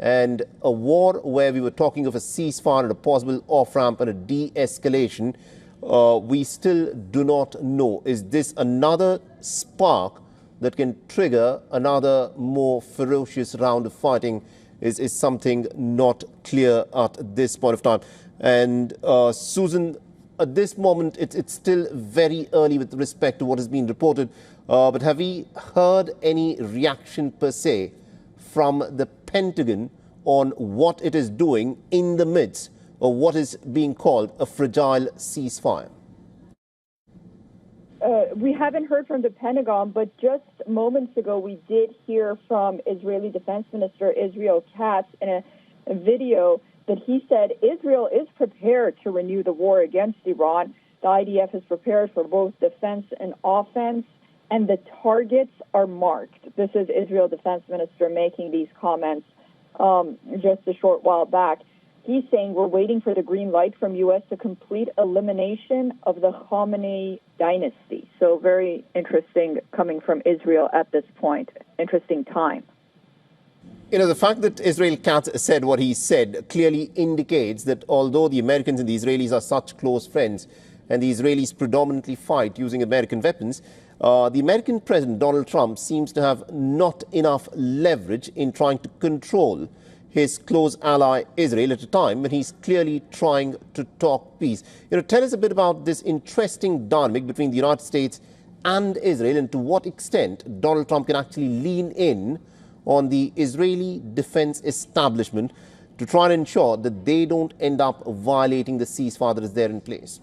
And a war where we were talking of a ceasefire and a possible off-ramp and a de-escalation, we still do not know. Is this another spark that can trigger another more ferocious round of fighting? Is something not clear at this point of time. And Susan, at this moment, it's still very early with respect to what has been reported. But have we heard any reaction per se from the Pentagon on what it is doing in the midst of what is being called a fragile ceasefire? We haven't heard from the Pentagon, but just moments ago we did hear from Israeli Defense Minister Israel Katz in a video that he said Israel is prepared to renew the war against Iran. The IDF is prepared for both defense and offense, and the targets are marked. This is Israel Defense Minister making these comments just a short while back. He's saying we're waiting for the green light from U.S. to complete elimination of the Khamenei dynasty. So very interesting coming from Israel at this point. Interesting time. You know, the fact that Israel Katz said what he said clearly indicates that although the Americans and the Israelis are such close friends and the Israelis predominantly fight using American weapons, the American President Donald Trump seems to have not enough leverage in trying to control his close ally Israel at a time when he's clearly trying to talk peace. You know, tell us a bit about this interesting dynamic between the United States and Israel and to what extent Donald Trump can actually lean in on the Israeli defense establishment to try and ensure that they don't end up violating the ceasefire that is there in place.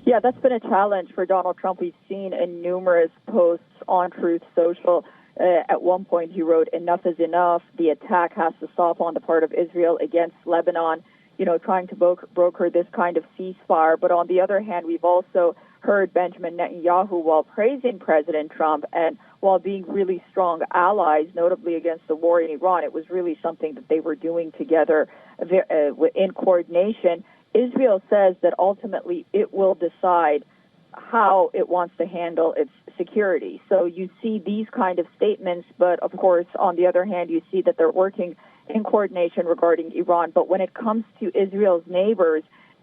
Yeah, that's been a challenge for Donald Trump. We've seen in numerous posts on Truth Social. At one point, he wrote, "Enough is enough. The attack has to stop on the part of Israel against Lebanon," you know, trying to broker this kind of ceasefire. But on the other hand, we've also heard Benjamin Netanyahu, while praising President Trump and while being really strong allies, notably against the war in Iran, it was really something that they were doing together in coordination. Israel says that ultimately it will decide how it wants to handle its security. So you see these kind of statements, but of course, on the other hand, you see that they're working in coordination regarding Iran. But when it comes to Israel's neighbors,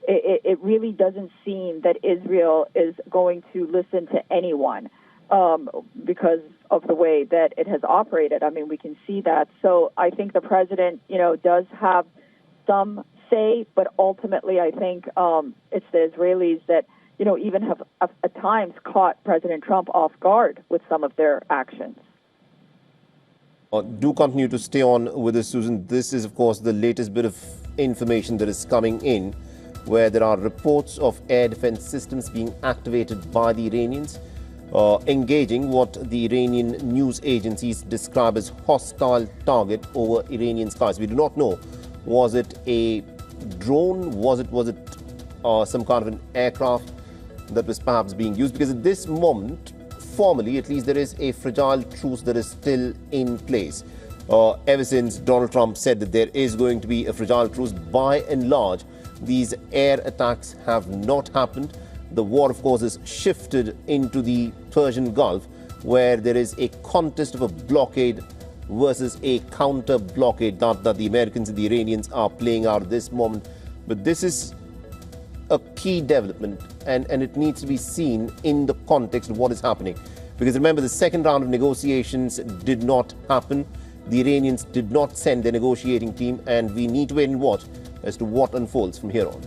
it really doesn't seem that Israel is going to listen to anyone because of the way that it has operated. I mean, we can see that. So I think the president, you know, does have some say, but ultimately I think it's the Israelis that, you know, even have at times caught President Trump off guard with some of their actions. Do continue to stay on with us, Susan. This is, of course, the latest bit of information that is coming in, where there are reports of air defense systems being activated by the Iranians, engaging what the Iranian news agencies describe as hostile target over Iranian skies. We do not know, was it a drone? Was it some kind of an aircraft that was perhaps being used? Because at this moment, formally, at least, there is a fragile truce that is still in place. Ever since Donald Trump said that there is going to be a fragile truce, by and large, these air attacks have not happened. The war, of course, is shifted into the Persian Gulf, where there is a contest of a blockade versus a counter-blockade that the Americans and the Iranians are playing out at this moment. But this is a key development, and it needs to be seen in the context of what is happening. Because remember, the second round of negotiations did not happen. The Iranians did not send their negotiating team, and we need to wait and watch as to what unfolds from here on.